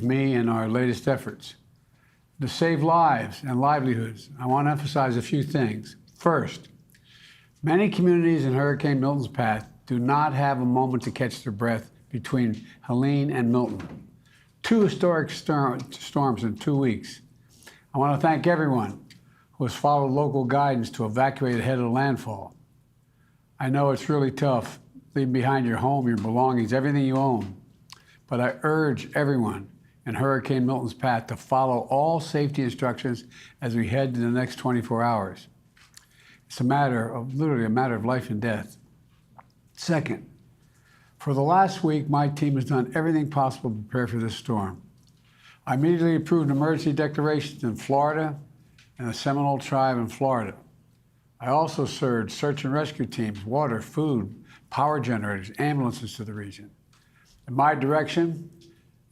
me in our latest efforts. To save lives and livelihoods, I want to emphasize a few things. First, many communities in Hurricane Milton's path do not have a moment to catch their breath between Helene and Milton. Two historic storms in 2 weeks. I want to thank everyone who has followed local guidance to evacuate ahead of the landfall. I know it's really tough leaving behind your home, your belongings, everything you own. But I urge everyone in Hurricane Milton's path to follow all safety instructions as we head to the next 24 hours. It's literally a matter of life and death. Second, for the last week, my team has done everything possible to prepare for this storm. I immediately approved emergency declarations in Florida and the Seminole Tribe in Florida. I also surged search and rescue teams, water, food, power generators, ambulances to the region. In my direction,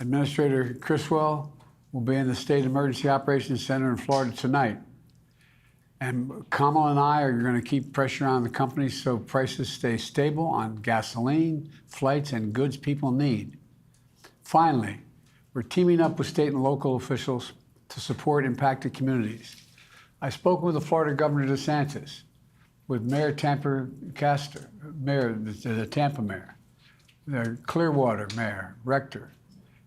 Administrator Criswell will be in the State Emergency Operations Center in Florida tonight. And Kamala and I are going to keep pressure on the companies so prices stay stable on gasoline, flights, and goods people need. Finally, we're teaming up with state and local officials to support impacted communities. I spoke with the Florida Governor DeSantis, with Mayor Tampa Castor, the Tampa Mayor, the Clearwater Mayor, Rector,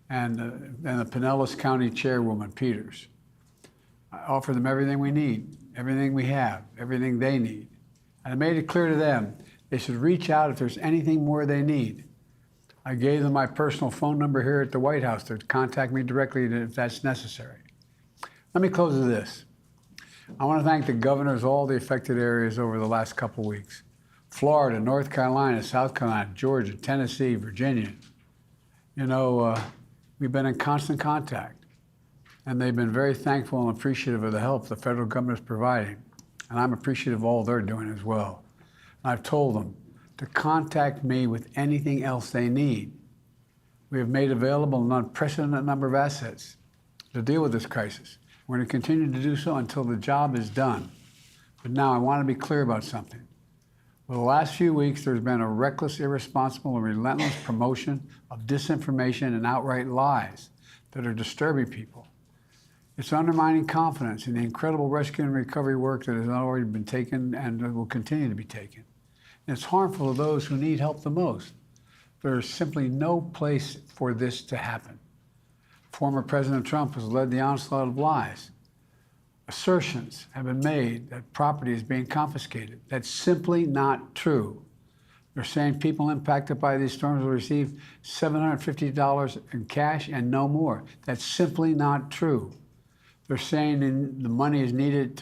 and the Pinellas County Chairwoman, Peters. I offer them everything we need, everything we have, everything they need. And I made it clear to them they should reach out if there's anything more they need. I gave them my personal phone number here at the White House to contact me directly if that's necessary. Let me close with this. I want to thank the governors of all the affected areas over the last couple weeks. Florida, North Carolina, South Carolina, Georgia, Tennessee, Virginia. You know, we've been in constant contact, and they've been very thankful and appreciative of the help the federal government is providing. And I'm appreciative of all they're doing as well. I've told them to contact me with anything else they need. We have made available an unprecedented number of assets to deal with this crisis. We're going to continue to do so until the job is done. But now I want to be clear about something. For the last few weeks, there's been a reckless, irresponsible, and relentless promotion of disinformation and outright lies that are disturbing people. It's undermining confidence in the incredible rescue and recovery work that has already been taken and will continue to be taken. And it's harmful to those who need help the most. There is simply no place for this to happen. Former President Trump has led the onslaught of lies. Assertions have been made that property is being confiscated. That's simply not true. They're saying people impacted by these storms will receive $750 in cash and no more. That's simply not true. They're saying the money is needed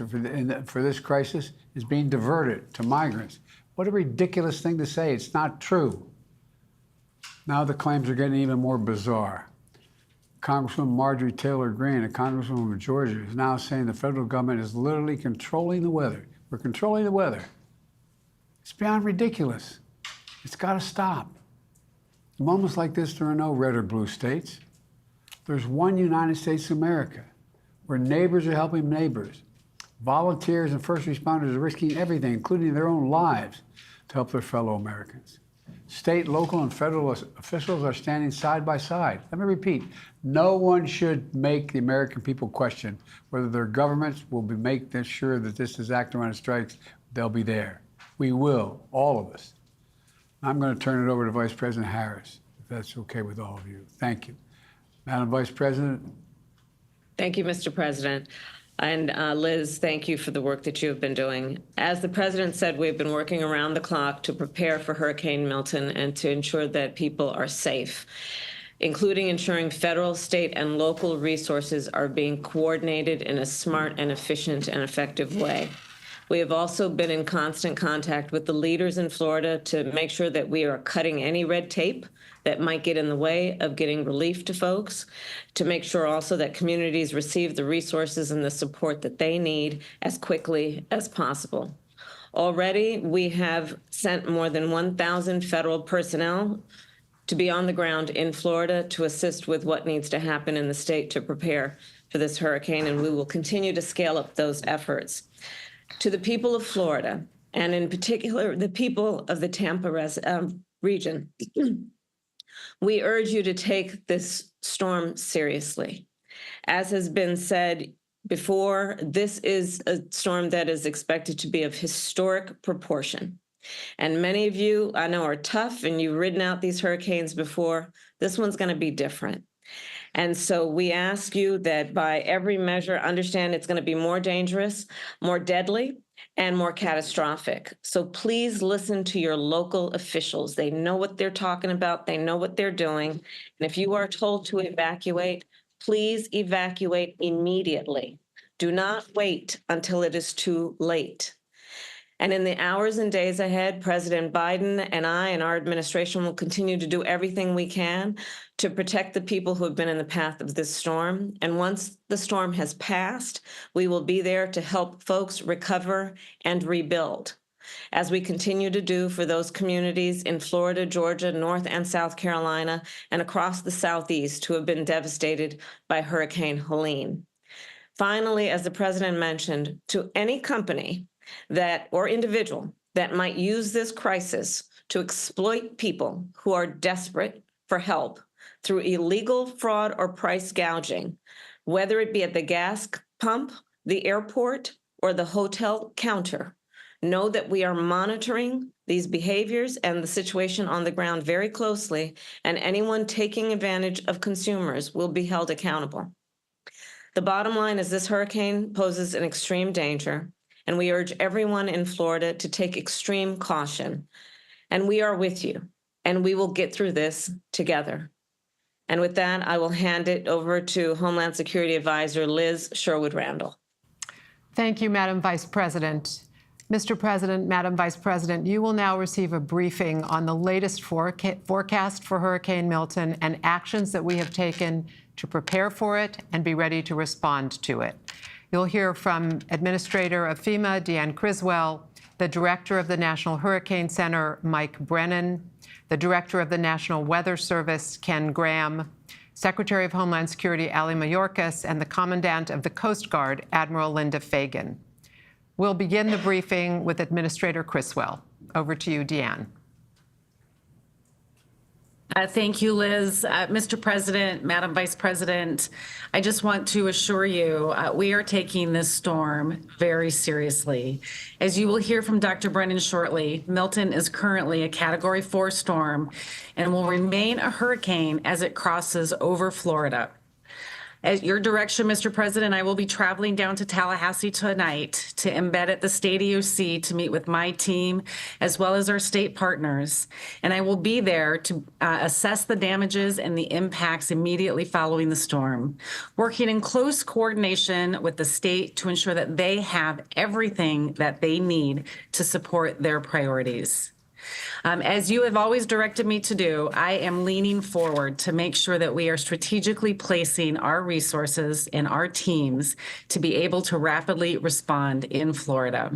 for this crisis is being diverted to migrants. What a ridiculous thing to say. It's not true. Now the claims are getting even more bizarre. Congresswoman Marjorie Taylor Greene, a congresswoman of Georgia, is now saying the federal government is literally controlling the weather. We're controlling the weather. It's beyond ridiculous. It's got to stop. In moments like this, there are no red or blue states. There's one United States of America, where neighbors are helping neighbors. Volunteers and first responders are risking everything, including their own lives, to help their fellow Americans. State, local, and federal officials are standing side by side. Let me repeat, no one should make the American people question whether their governments will make sure that this disaster when it strikes, they'll be there. We will, all of us. I'm going to turn it over to Vice President Harris, if that's okay with all of you. Thank you. Madam Vice President. Thank you, Mr. President. And Liz, thank you for the work that you have been doing. As the President said, we've been working around the clock to prepare for Hurricane Milton and to ensure that people are safe, including ensuring federal, state, and local resources are being coordinated in a smart and efficient and effective way. We have also been in constant contact with the leaders in Florida to make sure that we are cutting any red tape that might get in the way of getting relief to folks, to make sure also that communities receive the resources and the support that they need as quickly as possible. Already, we have sent more than 1,000 federal personnel to be on the ground in Florida to assist with what needs to happen in the state to prepare for this hurricane, and we will continue to scale up those efforts. To the people of Florida, and in particular, the people of the Tampa region, we urge you to take this storm seriously. As has been said before, this is a storm that is expected to be of historic proportion. And many of you I know are tough and you've ridden out these hurricanes before. This one's going to be different. And so we ask you that by every measure, understand it's going to be more dangerous, more deadly, and more catastrophic. So please listen to your local officials. They know what they're talking about. They know what they're doing. And if you are told to evacuate, please evacuate immediately. Do not wait until it is too late. And in the hours and days ahead, President Biden and I and our administration will continue to do everything we can to protect the people who have been in the path of this storm. And once the storm has passed, we will be there to help folks recover and rebuild, as we continue to do for those communities in Florida, Georgia, North and South Carolina, and across the Southeast who have been devastated by Hurricane Helene. Finally, as the president mentioned, to any company that or individual that might use this crisis to exploit people who are desperate for help through illegal fraud or price gouging, whether it be at the gas pump, the airport, or the hotel counter, know that we are monitoring these behaviors and the situation on the ground very closely, and anyone taking advantage of consumers will be held accountable. The bottom line is this hurricane poses an extreme danger, and we urge everyone in Florida to take extreme caution. And we are with you, and we will get through this together. And with that, I will hand it over to Homeland Security Advisor Liz Sherwood-Randall. Thank you, Madam Vice President. Mr. President, Madam Vice President, you will now receive a briefing on the latest forecast for Hurricane Milton and actions that we have taken to prepare for it and be ready to respond to it. You'll hear from Administrator of FEMA, Deanne Criswell, the Director of the National Hurricane Center, Mike Brennan, the Director of the National Weather Service, Ken Graham, Secretary of Homeland Security, Ali Mayorkas, and the Commandant of the Coast Guard, Admiral Linda Fagan. We'll begin the briefing with Administrator Criswell. Over to you, Deanne. Thank you, Liz. Mr. President, Madam Vice President, I just want to assure you we are taking this storm very seriously. As you will hear from Dr. Brennan shortly, Milton is currently a Category 4 storm and will remain a hurricane as it crosses over Florida. At your direction, Mr. President, I will be traveling down to Tallahassee tonight to embed at the state EOC to meet with my team as well as our state partners. And I will be there to assess the damages and the impacts immediately following the storm, working in close coordination with the state to ensure that they have everything that they need to support their priorities. As you have always directed me to do, I am leaning forward to make sure that we are strategically placing our resources and our teams to be able to rapidly respond in Florida.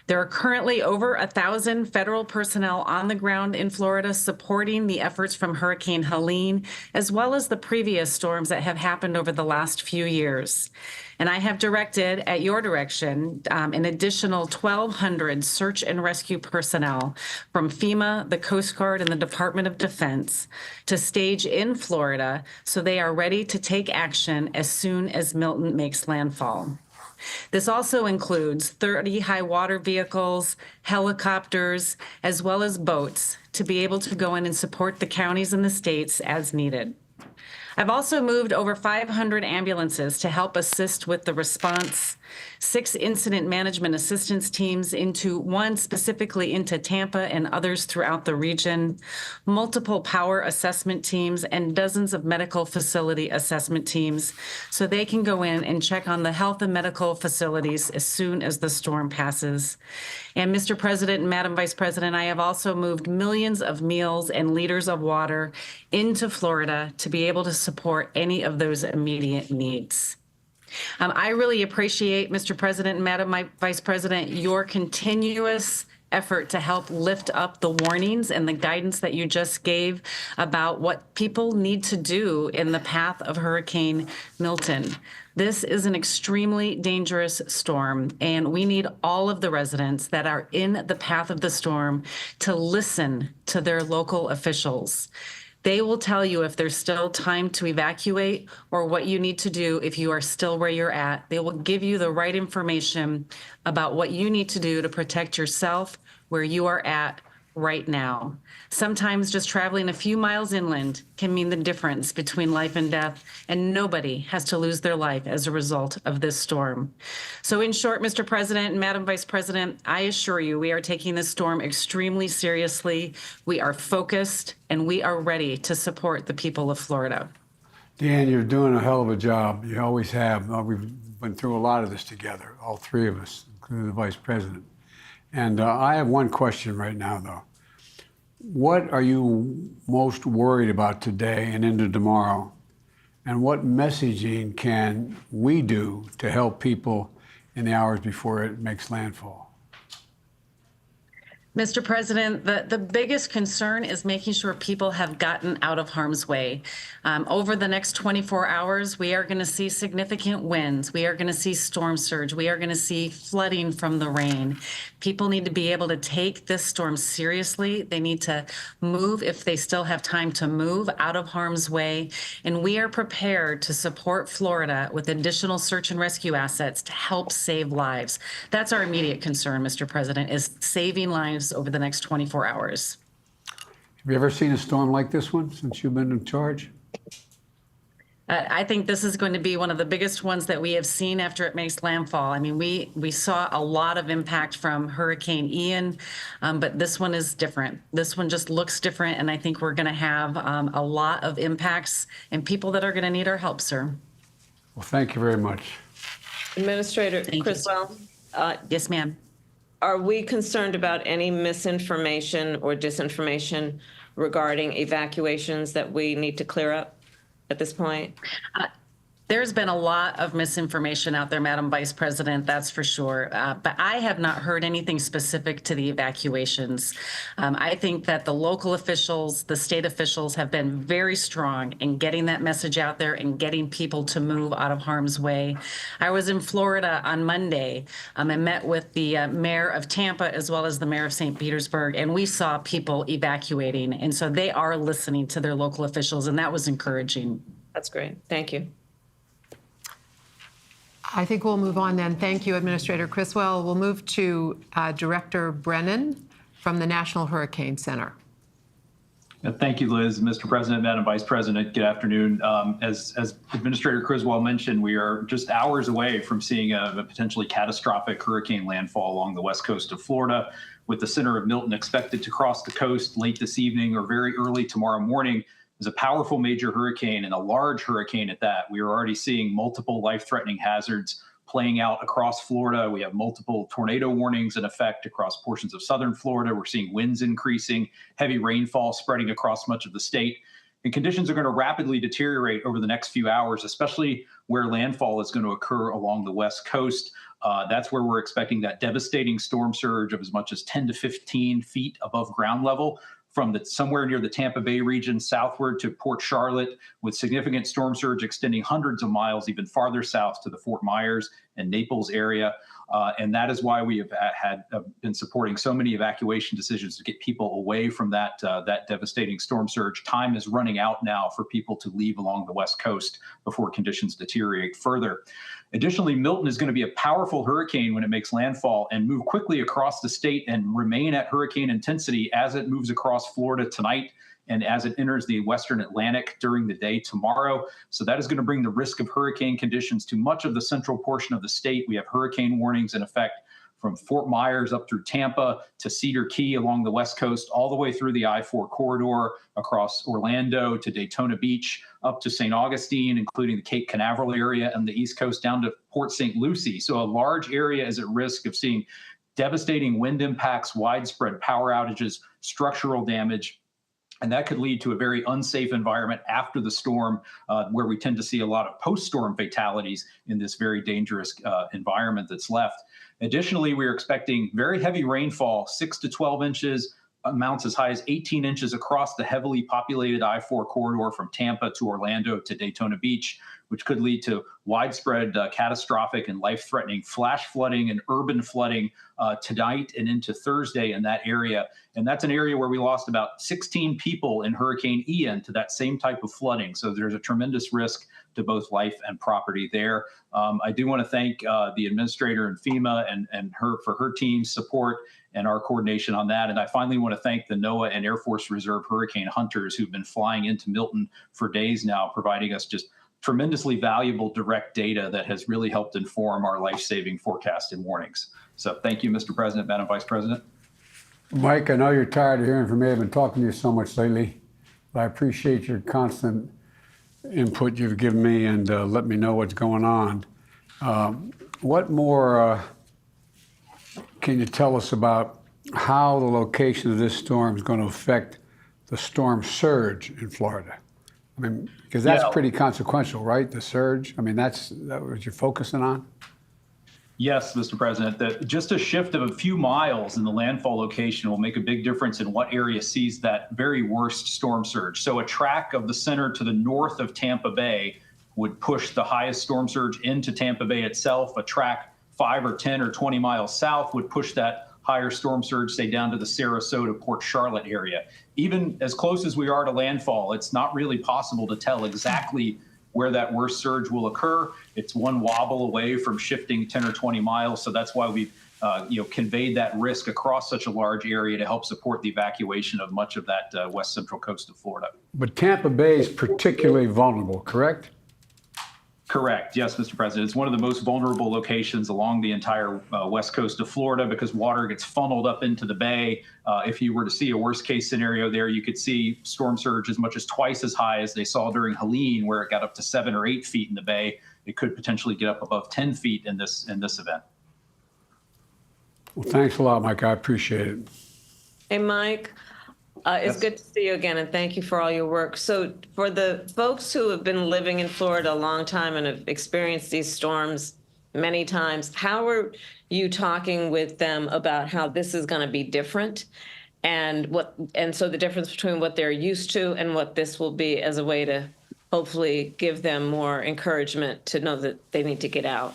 There are currently over 1,000 federal personnel on the ground in Florida supporting the efforts from Hurricane Helene, as well as the previous storms that have happened over the last few years. And I have directed, at your direction, an additional 1,200 search and rescue personnel from FEMA, the Coast Guard, and the Department of Defense to stage in Florida so they are ready to take action as soon as Milton makes landfall. This also includes 30 high water vehicles, helicopters, as well as boats to be able to go in and support the counties and the states as needed. I've also moved over 500 ambulances to help assist with the response, 6 incident management assistance teams, one specifically into Tampa and others throughout the region, multiple power assessment teams, and dozens of medical facility assessment teams so they can go in and check on the health and medical facilities as soon as the storm passes. And Mr. President and Madam Vice President, I have also moved millions of meals and liters of water into Florida to be able to support any of those immediate needs. I really appreciate, Mr. President and Madam Vice President, your continuous effort to help lift up the warnings and the guidance that you just gave about what people need to do in the path of Hurricane Milton. This is an extremely dangerous storm, and we need all of the residents that are in the path of the storm to listen to their local officials. They will tell you if there's still time to evacuate or what you need to do if you are still where you're at. They will give you the right information about what you need to do to protect yourself where you are at right now. Sometimes just traveling a few miles inland can mean the difference between life and death, and nobody has to lose their life as a result of this storm. So in short, Mr. President and Madam Vice President, I assure you we are taking this storm extremely seriously. We are focused and we are ready to support the people of Florida. Dan, you're doing a hell of a job. You always have. We've been through a lot of this together, all three of us, including the Vice President. And I have one question right now, though. What are you most worried about today and into tomorrow? And what messaging can we do to help people in the hours before it makes landfall? Mr. President, the biggest concern is making sure people have gotten out of harm's way. Over the next 24 hours, we are going to see significant winds. We are going to see storm surge. We are going to see flooding from the rain. People need to be able to take this storm seriously. They need to move, if they still have time to move, out of harm's way. And we are prepared to support Florida with additional search and rescue assets to help save lives. That's our immediate concern, Mr. President, is saving lives over the next 24 hours. Have you ever seen a storm like this one since you've been in charge? I think this is going to be one of the biggest ones that we have seen after it makes landfall. I mean, we saw a lot of impact from Hurricane Ian, but this one is different. This one just looks different, and I think we're going to have a lot of impacts and people that are going to need our help, sir. Well, thank you very much. Administrator Criswell, Yes, ma'am. are we concerned about any misinformation or disinformation regarding evacuations that we need to clear up at this point? There's been a lot of misinformation out there, Madam Vice President, that's for sure. But I have not heard anything specific to the evacuations. I think that the local officials, the state officials have been very strong in getting that message out there and getting people to move out of harm's way. I was in Florida on Monday and met with the mayor of Tampa as well as the mayor of St. Petersburg, and we saw people evacuating. And so they are listening to their local officials, and that was encouraging. That's great. Thank you. I think we'll move on then. Thank you, Administrator Criswell. We'll move to Director Brennan from the National Hurricane Center. Thank you, Liz. Mr. President, Madam Vice President, good afternoon. As Administrator Criswell mentioned, we are just hours away from seeing a potentially catastrophic hurricane landfall along the west coast of Florida, with the center of Milton expected to cross the coast late this evening or very early tomorrow morning. Is a powerful major hurricane and a large hurricane at that. We are already seeing multiple life-threatening hazards playing out across Florida. We have multiple tornado warnings in effect across portions of southern Florida. We're seeing winds increasing, heavy rainfall spreading across much of the state. And conditions are going to rapidly deteriorate over the next few hours, especially where landfall is going to occur along the west coast. That's where we're expecting that devastating storm surge of as much as 10 to 15 feet above ground level, from somewhere near the Tampa Bay region southward to Port Charlotte, with significant storm surge extending hundreds of miles even farther south to the Fort Myers and Naples area. And that is why we have been supporting so many evacuation decisions to get people away from that devastating storm surge. Time is running out now for people to leave along the west coast before conditions deteriorate further. Additionally, Milton is going to be a powerful hurricane when it makes landfall and move quickly across the state and remain at hurricane intensity as it moves across Florida tonight and as it enters the western Atlantic during the day tomorrow. So that is going to bring the risk of hurricane conditions to much of the central portion of the state. We have hurricane warnings in effect from Fort Myers up through Tampa to Cedar Key along the west coast, all the way through the I-4 corridor across Orlando to Daytona Beach, up to St. Augustine, including the Cape Canaveral area and the East Coast down to Port St. Lucie. So a large area is at risk of seeing devastating wind impacts, widespread power outages, structural damage. And that could lead to a very unsafe environment after the storm, where we tend to see a lot of post-storm fatalities in this very dangerous environment that's left. Additionally, we are expecting very heavy rainfall, 6 to 12 inches, amounts as high as 18 inches across the heavily populated I-4 corridor from Tampa to Orlando to Daytona Beach. which could lead to widespread catastrophic and life-threatening flash flooding and urban flooding tonight and into Thursday in that area. And that's an area where we lost about 16 people in Hurricane Ian to that same type of flooding. So there's a tremendous risk to both life and property there. I do want to thank the administrator and FEMA and her for her team's support and our coordination on that. And I finally want to thank the NOAA and Air Force Reserve hurricane hunters who've been flying into Milton for days now, providing us just tremendously valuable direct data that has really helped inform our life-saving forecast and warnings. So thank you, Mr. President, Madam Vice President. Mike, I know you're tired of hearing from me. I've been talking to you so much lately, but I appreciate your constant input you've given me and let me know what's going on. What more can you tell us about how the location of this storm is going to affect the storm surge in Florida? I mean, because that's pretty consequential, right? The surge. I mean, that's what you're focusing on. Yes, Mr. President, that just a shift of a few miles in the landfall location will make a big difference in what area sees that very worst storm surge. So a track of the center to the north of Tampa Bay would push the highest storm surge into Tampa Bay itself. A track 5 or 10 or 20 miles south would push that higher storm surge, say, down to the Sarasota, Port Charlotte area. Even as close as we are to landfall, it's not really possible to tell exactly where that worst surge will occur. It's one wobble away from shifting 10 or 20 miles. So that's why we've conveyed that risk across such a large area to help support the evacuation of much of that west central coast of Florida. But Tampa Bay is particularly vulnerable, correct? Correct. Yes, Mr. President. It's one of the most vulnerable locations along the entire west coast of Florida because water gets funneled up into the bay. If you were to see a worst case scenario there, you could see storm surge as much as twice as high as they saw during Helene, where it got up to 7 or 8 feet in the bay. It could potentially get up above 10 feet in this event. Well, thanks a lot, Mike. I appreciate it. Hey, Mike, it's good to see you again, and thank you for all your work. So for the folks who have been living in Florida a long time and have experienced these storms many times, how are you talking with them about how this is going to be different and so the difference between what they're used to and what this will be as a way to hopefully give them more encouragement to know that they need to get out?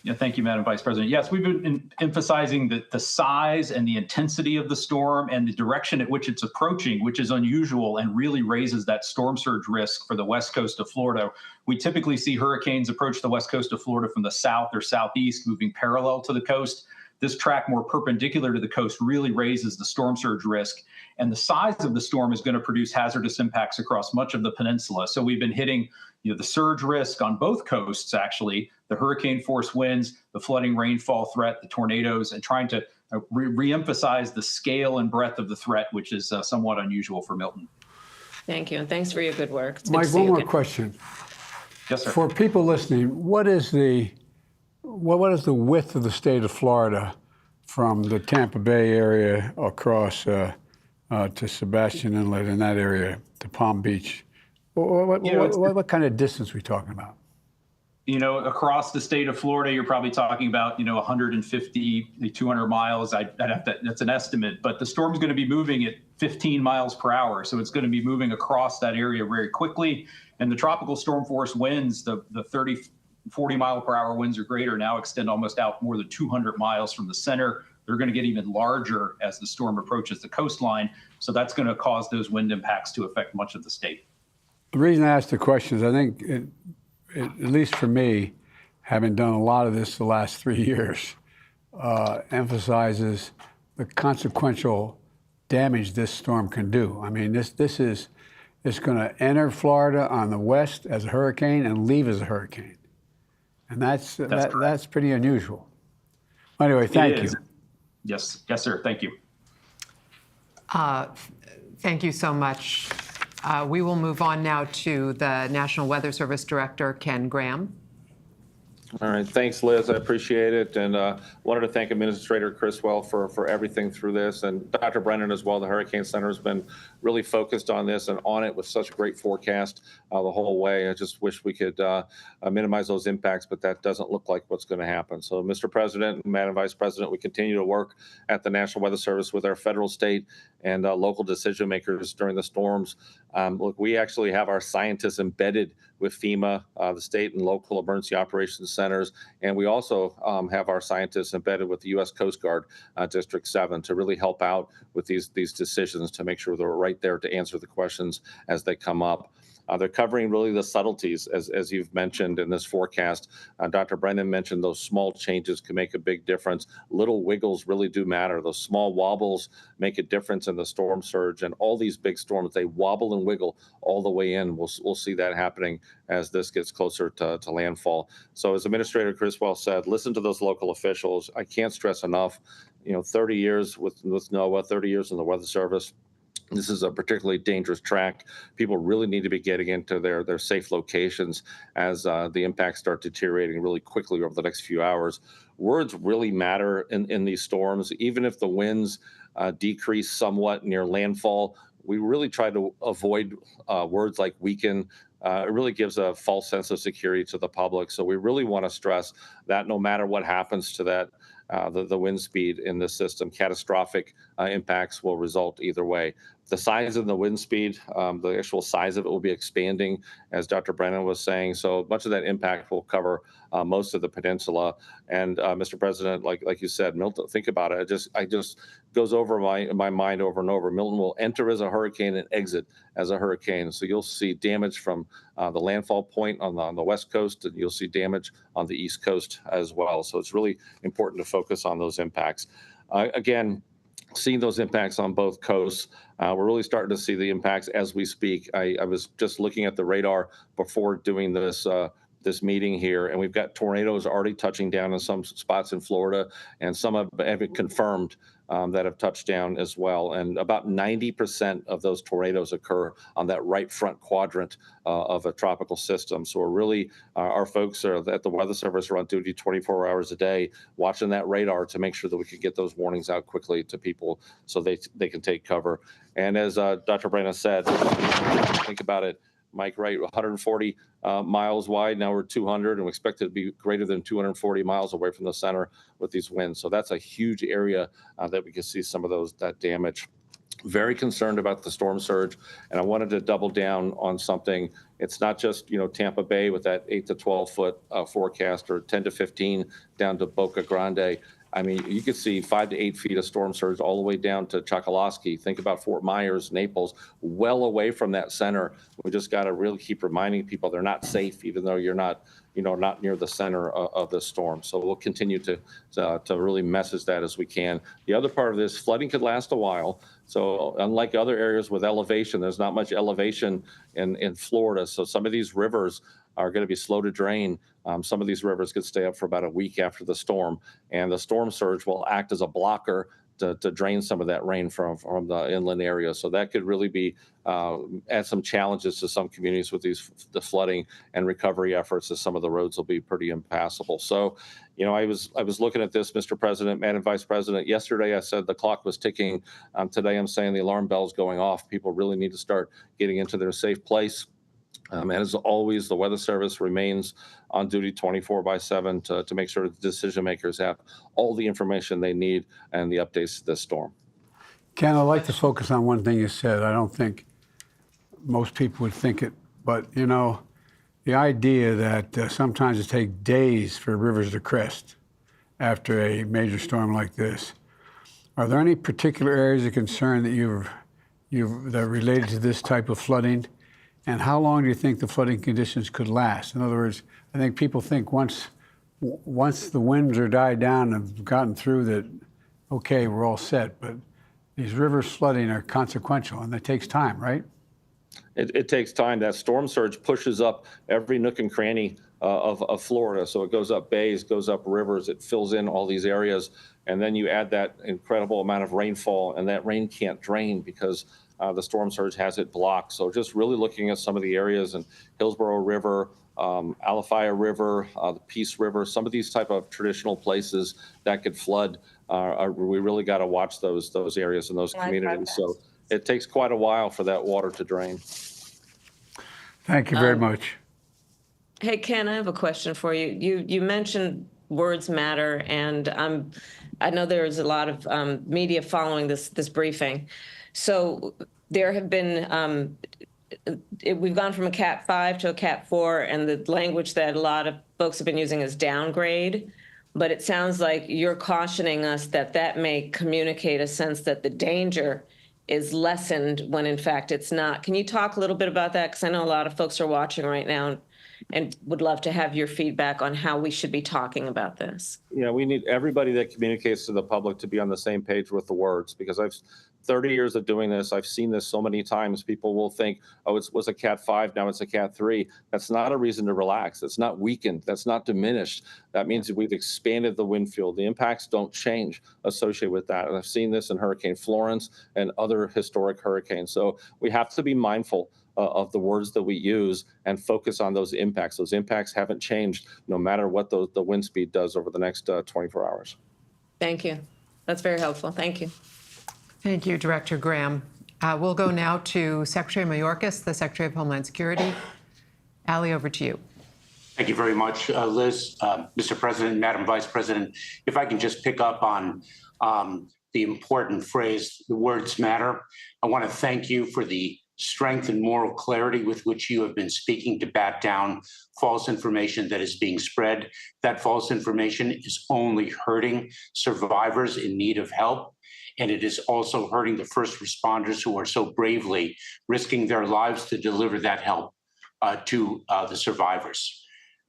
Yeah, thank you, Madam Vice President. Yes, we've been emphasizing the size and the intensity of the storm and the direction at which it's approaching, which is unusual and really raises that storm surge risk for the west coast of Florida. We typically see hurricanes approach the west coast of Florida from the south or southeast, moving parallel to the coast. This track more perpendicular to the coast really raises the storm surge risk. And the size of the storm is going to produce hazardous impacts across much of the peninsula. So we've been hitting the surge risk on both coasts, actually, the hurricane force winds, the flooding rainfall threat, the tornadoes, and trying to re-emphasize the scale and breadth of the threat, which is somewhat unusual for Milton. Thank you, and thanks for your good work. It's good to Mike, see one you more again. question. Yes, sir. For people listening, what is the width of the state of Florida from the Tampa Bay area across to Sebastian Inlet in that area to Palm Beach? What kind of distance are we talking about? Across the state of Florida, you're probably talking about, 150, 200 miles. That's an estimate, but the storm's going to be moving at 15 miles per hour. So it's going to be moving across that area very quickly. And the tropical storm force winds, the 30, 40 mile per hour winds or greater now extend almost out more than 200 miles from the center. They're going to get even larger as the storm approaches the coastline. So that's going to cause those wind impacts to affect much of the state. The reason I asked the question is I think at least for me, having done a lot of this the last 3 years, emphasizes the consequential damage this storm can do. I mean, it's going to enter Florida on the west as a hurricane and leave as a hurricane, and that's pretty unusual. Anyway, thank you. Yes, sir. Thank you. Thank you so much. We will move on now to the National Weather Service Director, Ken Graham. All right, thanks, Liz. I appreciate it, and wanted to thank Administrator Criswell for everything through this, and Dr. Brennan as well. The Hurricane Center has been really focused on this and on it with such a great forecast the whole way. I just wish we could minimize those impacts, but that doesn't look like what's going to happen. So, Mr. President and Madam Vice President, we continue to work at the National Weather Service with our federal, state, and local decision makers during the storms. Look, we actually have our scientists embedded with FEMA, the state and local emergency operations centers, and we also have our scientists embedded with the U.S. Coast Guard District 7 to really help out with these decisions to make sure they're right there to answer the questions as they come up. They're covering really the subtleties, as you've mentioned in this forecast. Dr. Brennan mentioned those small changes can make a big difference. Little wiggles really do matter. Those small wobbles make a difference in the storm surge. And all these big storms, they wobble and wiggle all the way in. We'll see that happening as this gets closer to landfall. So as Administrator Criswell said, listen to those local officials. I can't stress enough, 30 years with NOAA, 30 years in the Weather Service. This is a particularly dangerous track. People really need to be getting into their safe locations as the impacts start deteriorating really quickly over the next few hours. Words really matter in these storms. Even if the winds decrease somewhat near landfall, we really try to avoid words like weaken. It really gives a false sense of security to the public. So we really want to stress that no matter what happens to that, the wind speed in this system, catastrophic impacts will result either way. The size of the wind speed, the actual size of it will be expanding, as Dr. Brennan was saying. So much of that impact will cover most of the peninsula. And Mr. President, like you said, Milton, think about it. It just goes over my mind over and over. Milton will enter as a hurricane and exit as a hurricane. So you'll see damage from the landfall point on the west coast, and you'll see damage on the east coast as well. So it's really important to focus on those impacts. Again, seeing those impacts on both coasts. We're really starting to see the impacts as we speak. I was just looking at the radar before doing this meeting here, and we've got tornadoes already touching down in some spots in Florida, and some have been confirmed that have touched down as well. And about 90% of those tornadoes occur on that right front quadrant of a tropical system. So we're really, our folks are at the Weather Service are on duty 24 hours a day, watching that radar to make sure that we can get those warnings out quickly to people so they can take cover. And as Dr. Brennan said, think about it, Mike, right, 140 miles wide. Now we're 200, and we expect it to be greater than 240 miles away from the center with these winds. So that's a huge area that we can see some of that damage. Very concerned about the storm surge, and I wanted to double down on something. It's not just Tampa Bay with that 8 to 12 foot forecast, or 10 to 15 down to Boca Grande. I mean, you could see 5 to 8 feet of storm surge all the way down to Chokoloskee. Think about Fort Myers, Naples, well away from that center. We just got to really keep reminding people they're not safe, even though you're not near the center of the storm. So we'll continue to really message that as we can. The other part of this, flooding could last a while. So unlike other areas with elevation, there's not much elevation in Florida. So some of these rivers are going to be slow to drain. Some of these rivers could stay up for about a week after the storm, and the storm surge will act as a blocker to drain some of that rain from the inland area. So that could really be add some challenges to some communities with the flooding and recovery efforts, as some of the roads will be pretty impassable. So, I was looking at this, Mr. President, Madam Vice President. Yesterday I said the clock was ticking. Today I'm saying the alarm bell's going off. People really need to start getting into their safe place. And as always, the Weather Service remains on duty 24/7 to make sure that decision makers have all the information they need and the updates to this storm. Ken, I'd like to focus on one thing you said. I don't think most people would think it, but the idea that sometimes it takes days for rivers to crest after a major storm like this. Are there any particular areas of concern that that are related to this type of flooding? And how long do you think the flooding conditions could last? In other words, I think people think once the winds are died down and have gotten through that, okay, we're all set. But these rivers flooding are consequential, and it takes time, right? It takes time. That storm surge pushes up every nook and cranny of Florida. So it goes up bays, goes up rivers, it fills in all these areas. And then you add that incredible amount of rainfall, and that rain can't drain because the storm surge has it blocked. So just really looking at some of the areas in Hillsborough River, Alafaya River, the Peace River, some of these type of traditional places that could flood. We really got to watch those areas and those communities. So it takes quite a while for that water to drain. Thank you very much. Hey, Ken, I have a question for you. You mentioned words matter, and I know there's a lot of media following this briefing. So there have been we've gone from a Cat 5 to a Cat 4, and the language that a lot of folks have been using is downgrade. But it sounds like you're cautioning us that that may communicate a sense that the danger is lessened when in fact it's not. Can you talk a little bit about that? Because I know a lot of folks are watching right now and would love to have your feedback on how we should be talking about this. Yeah, we need everybody that communicates to the public to be on the same page with the words, because I've 30 years of doing this. I've seen this so many times. People will think, oh, it was a Cat 5, now it's a Cat 3. That's not a reason to relax. That's not weakened. That's not diminished. That means that we've expanded the wind field. The impacts don't change associated with that. And I've seen this in Hurricane Florence and other historic hurricanes. So we have to be mindful of the words that we use and focus on those impacts. Those impacts haven't changed no matter what the wind speed does over the next 24 hours. Thank you. That's very helpful. Thank you. Thank you, Director Graham. We'll go now to Secretary Mayorkas, the Secretary of Homeland Security. Ali, over to you. Thank you very much, Liz. Mr. President, Madam Vice President, if I can just pick up on the important phrase, the words matter. I want to thank you for the strength and moral clarity with which you have been speaking to bat down false information that is being spread. That false information is only hurting survivors in need of help. And it is also hurting the first responders who are so bravely risking their lives to deliver that help to the survivors.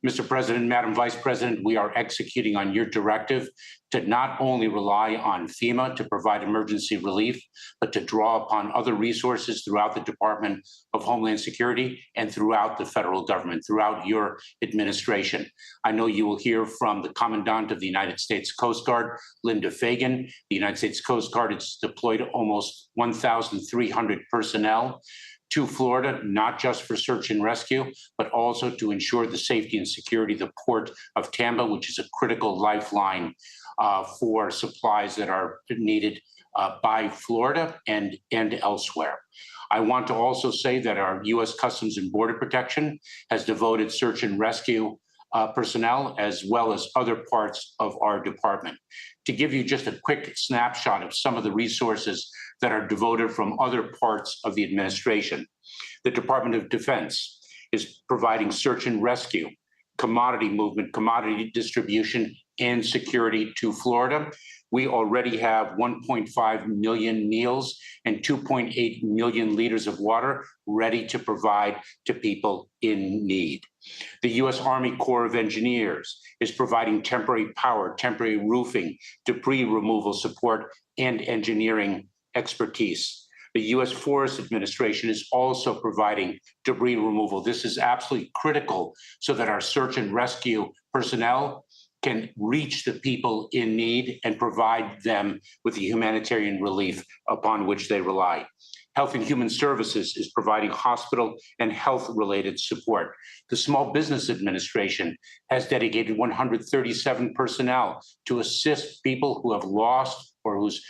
Mr. President, Madam Vice President, we are executing on your directive to not only rely on FEMA to provide emergency relief, but to draw upon other resources throughout the Department of Homeland Security and throughout the federal government, throughout your administration. I know you will hear from the Commandant of the United States Coast Guard, Linda Fagan. The United States Coast Guard has deployed almost 1,300 personnel to Florida, not just for search and rescue, but also to ensure the safety and security of the port of Tampa, which is a critical lifeline for supplies that are needed by Florida and elsewhere. I want to also say that our U.S. Customs and Border Protection has devoted search and rescue personnel as well as other parts of our department. To give you just a quick snapshot of some of the resources that are devoted from other parts of the administration, the Department of Defense is providing search and rescue, commodity movement, commodity distribution, and security to Florida. We already have 1.5 million meals and 2.8 million liters of water ready to provide to people in need. The U.S. Army Corps of Engineers is providing temporary power, temporary roofing, debris removal support, and engineering expertise. The U.S. Forest Administration is also providing debris removal. This is absolutely critical so that our search and rescue personnel can reach the people in need and provide them with the humanitarian relief upon which they rely. Health and Human Services is providing hospital and health-related support. The Small Business Administration has dedicated 137 personnel to assist people who have lost or whose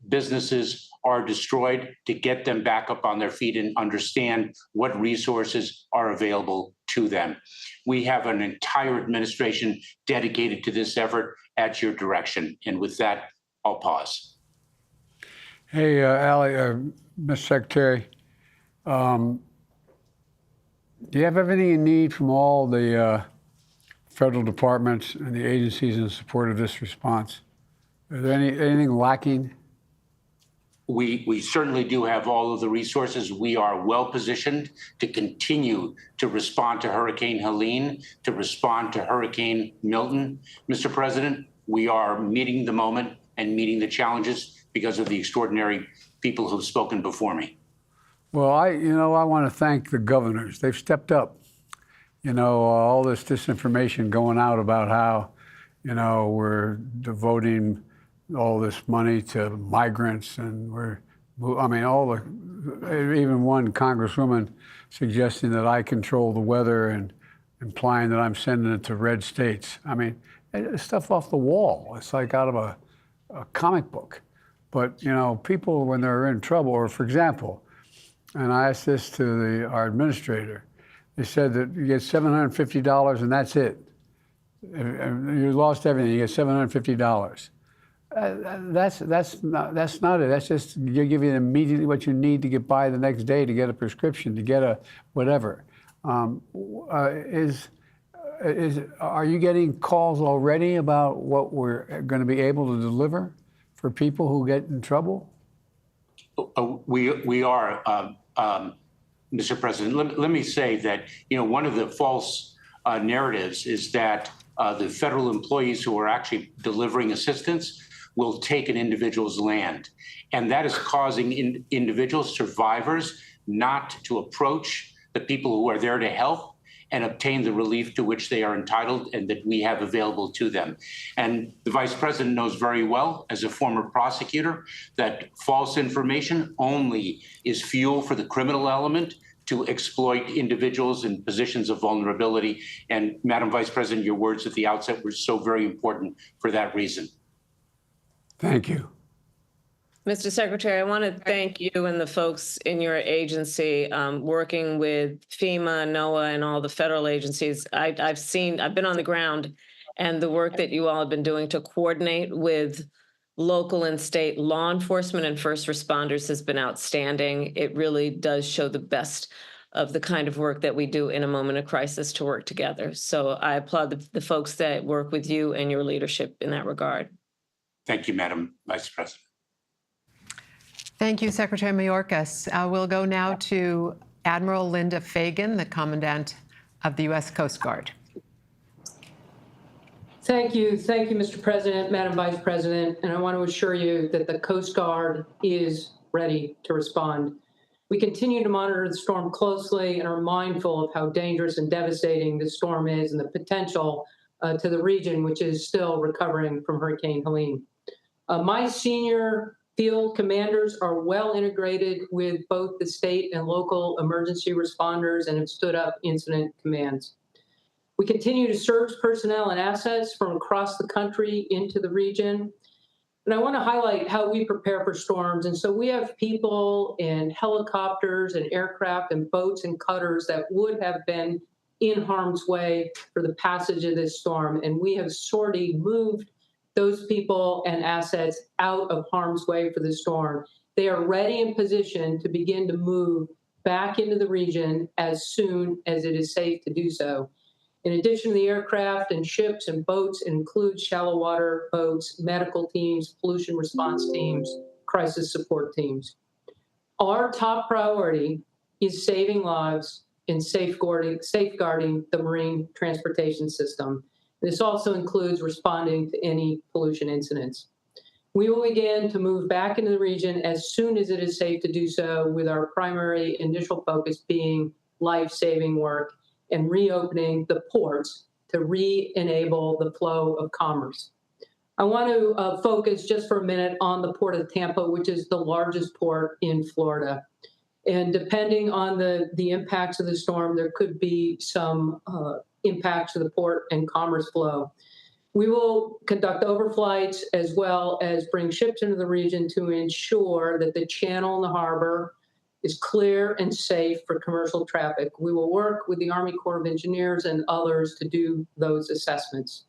businesses are destroyed, to get them back up on their feet and understand what resources are available to them. We have an entire administration dedicated to this effort at your direction. And with that, I'll pause. Hey, Ali, Mr. Secretary, do you have everything you need from all the federal departments and the agencies in support of this response? Is there anything lacking? We certainly do have all of the resources. We are well positioned to continue to respond to Hurricane Helene, to respond to Hurricane Milton. Mr. President, we are meeting the moment and meeting the challenges because of the extraordinary people who've spoken before me. Well, I want to thank the governors. They've stepped up. All this disinformation going out about how, we're devoting all this money to migrants, and even one congresswoman suggesting that I control the weather and implying that I'm sending it to red states. It's stuff off the wall. It's like out of a comic book. But, people, when they're in trouble, or for example, and I asked this to our administrator, they said that you get $750 and that's it. If you lost everything, you get $750. That's not it. That's just you give you immediately what you need to get by the next day, to get a prescription, to get a whatever. Are you getting calls already about what we're going to be able to deliver for people who get in trouble? We are, Mr. President. Let me say that, one of the false narratives is that the federal employees who are actually delivering assistance will take an individual's land. And that is causing individuals, survivors, not to approach the people who are there to help and obtain the relief to which they are entitled and that we have available to them. And the Vice President knows very well, as a former prosecutor, that false information only is fuel for the criminal element to exploit individuals in positions of vulnerability. And Madam Vice President, your words at the outset were so very important for that reason. Thank you. Mr. Secretary, I want to thank you and the folks in your agency working with FEMA, NOAA, and all the federal agencies. I've been on the ground, and the work that you all have been doing to coordinate with local and state law enforcement and first responders has been outstanding. It really does show the best of the kind of work that we do in a moment of crisis to work together. So I applaud the folks that work with you and your leadership in that regard. Thank you, Madam Vice President. Thank you, Secretary Mayorkas. We'll go now to Admiral Linda Fagan, the Commandant of the U.S. Coast Guard. Thank you, Mr. President, Madam Vice President, and I want to assure you that the Coast Guard is ready to respond. We continue to monitor the storm closely and are mindful of how dangerous and devastating the storm is and the potential to the region, which is still recovering from Hurricane Helene. My senior field commanders are well integrated with both the state and local emergency responders and have stood up incident commands. We continue to surge personnel and assets from across the country into the region. And I want to highlight how we prepare for storms. And so we have people in helicopters and aircraft and boats and cutters that would have been in harm's way for the passage of this storm. And we have sorely moved those people and assets out of harm's way for the storm. They are ready and positioned to begin to move back into the region as soon as it is safe to do so. In addition to the aircraft and ships and boats, it includes shallow water boats, medical teams, pollution response teams, crisis support teams. Our top priority is saving lives and safeguarding the marine transportation system. This also includes responding to any pollution incidents. We will begin to move back into the region as soon as it is safe to do so, with our primary initial focus being life-saving work and reopening the ports to re-enable the flow of commerce. I want to focus just for a minute on the Port of Tampa, which is the largest port in Florida. And depending on the impacts of the storm, there could be some impacts to the port and commerce flow. We will conduct overflights as well as bring ships into the region to ensure that the channel and the harbor is clear and safe for commercial traffic. We will work with the Army Corps of Engineers and others to do those assessments.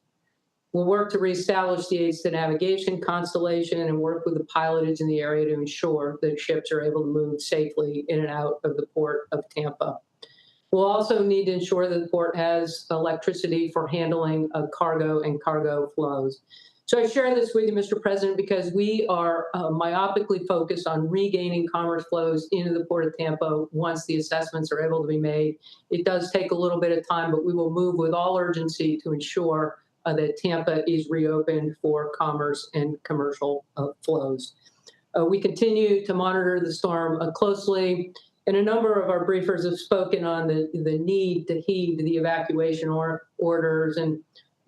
We'll work to reestablish the aids to navigation constellation and work with the pilotage in the area to ensure that ships are able to move safely in and out of the Port of Tampa. We'll also need to ensure that the port has electricity for handling cargo and cargo flows. So I share this with you, Mr. President, because we are myopically focused on regaining commerce flows into the Port of Tampa once the assessments are able to be made. It does take a little bit of time, but we will move with all urgency to ensure that Tampa is reopened for commerce and commercial flows. We continue to monitor the storm closely, and a number of our briefers have spoken on the need to heed the evacuation orders. And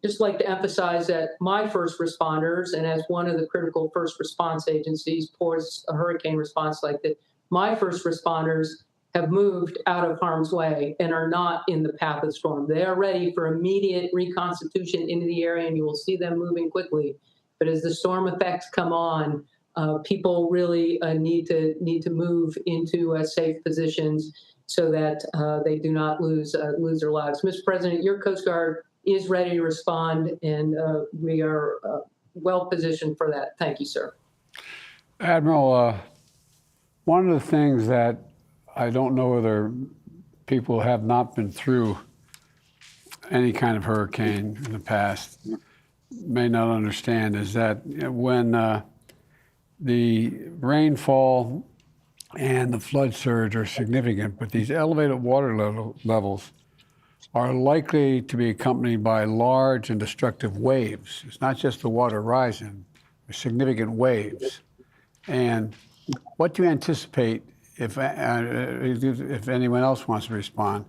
just like to emphasize that my first responders, and as one of the critical first response agencies pours a hurricane response like that, my first responders have moved out of harm's way and are not in the path of the storm. They are ready for immediate reconstitution into the area, and you will see them moving quickly. But as the storm effects come on, people really need to move into safe positions so that they do not lose their lives. Mr. President, your Coast Guard is ready to respond, and we are well positioned for that. Thank you, sir. Admiral, one of the things that I don't know whether people have not been through any kind of hurricane in the past may not understand is that when the rainfall and the flood surge are significant, but these elevated water levels are likely to be accompanied by large and destructive waves. It's not just the water rising, there's significant waves. And what do you anticipate, if anyone else wants to respond,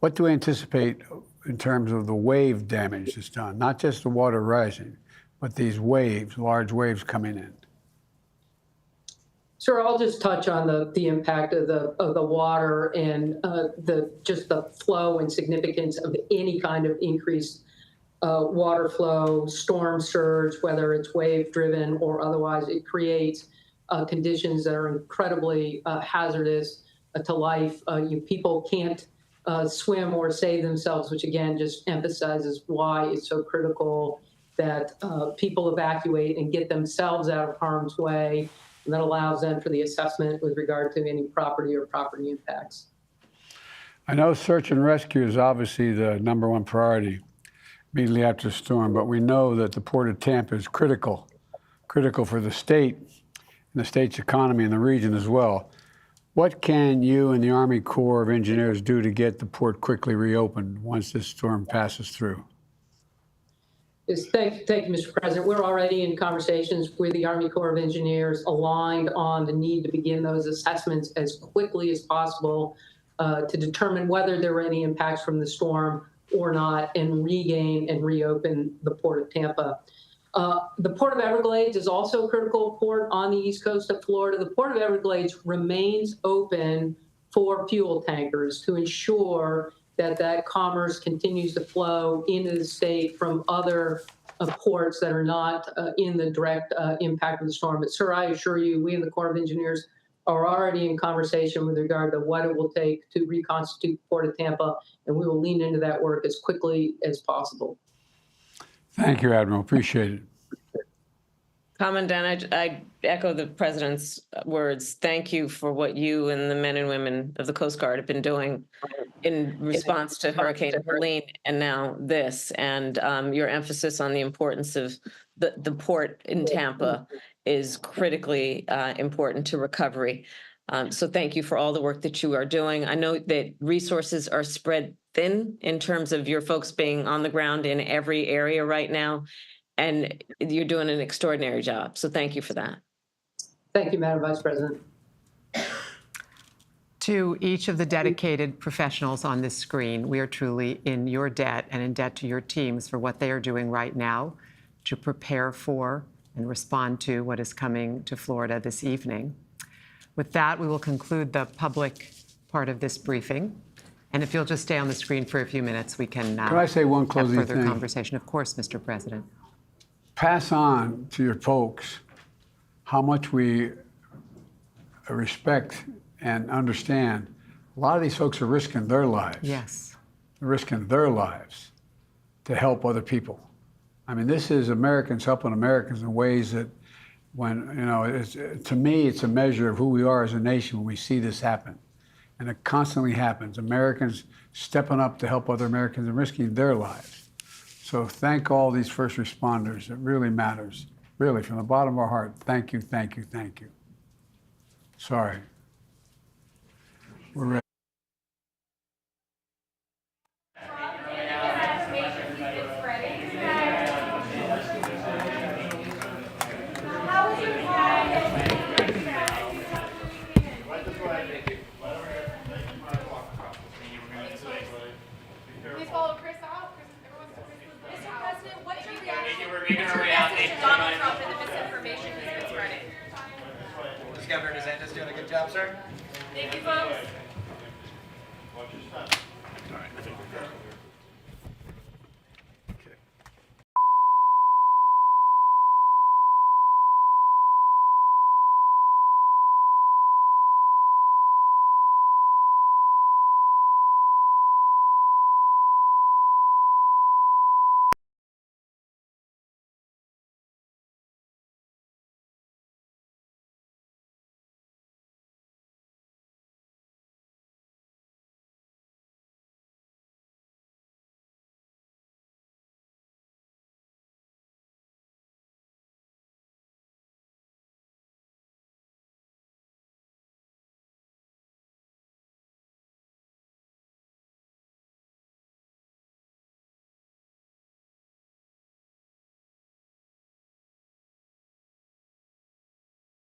what do we anticipate in terms of the wave damage that's done? Not just the water rising, but these waves, large waves coming in. Sir, I'll just touch on the impact of the water and just the flow and significance of any kind of increased water flow, storm surge, whether it's wave driven or otherwise. It creates conditions that are incredibly hazardous to life. People can't swim or save themselves, which again just emphasizes why it's so critical that people evacuate and get themselves out of harm's way. And that allows them for the assessment with regard to any property or property impacts. I know search and rescue is obviously the #1 priority immediately after the storm, but we know that the Port of Tampa is critical for the state and the state's economy and the region as well. What can you and the Army Corps of Engineers do to get the port quickly reopened once this storm passes through? Yes, thank you, Mr. President. We're already in conversations with the Army Corps of Engineers, aligned on the need to begin those assessments as quickly as possible to determine whether there were any impacts from the storm or not, and regain and reopen the Port of Tampa. The Port of Everglades is also a critical port on the east coast of Florida. The Port of Everglades remains open for fuel tankers to ensure that commerce continues to flow into the state from other ports that are not in the direct impact of the storm. But sir, I assure you, we in the Corps of Engineers are already in conversation with regard to what it will take to reconstitute the Port of Tampa, and we will lean into that work as quickly as possible. Thank you, Admiral. Appreciate it. Commandant, I echo the President's words. Thank you for what you and the men and women of the Coast Guard have been doing in response to Hurricane Helene and now this. And your emphasis on the importance of the port in Tampa is critically important to recovery. So thank you for all the work that you are doing. I know that resources are spread thin in terms of your folks being on the ground in every area right now. And you're doing an extraordinary job. So thank you for that. Thank you, Madam Vice President. To each of the dedicated professionals on this screen, we are truly in your debt and in debt to your teams for what they are doing right now to prepare for and respond to what is coming to Florida this evening. With that, we will conclude the public part of this briefing. And if you'll just stay on the screen for a few minutes, we can I say one closing have further thing? conversation. Of course, Mr. President. Pass on to your folks how much we respect and understand. A lot of these folks are risking their lives. Yes. They're risking their lives to help other people. I mean, this is Americans helping Americans in ways that to me, it's a measure of who we are as a nation when we see this happen. And it constantly happens. Americans stepping up to help other Americans and risking their lives. So thank all these first responders. It really matters. Really, from the bottom of our heart, thank you, thank you, thank you. Sorry. We're ready. Please follow Chris out. Mr. President, what's your reaction to Donald Trump and the misinformation he's been spreading? Is Governor DeSantis doing a good job, sir? Thank you, folks.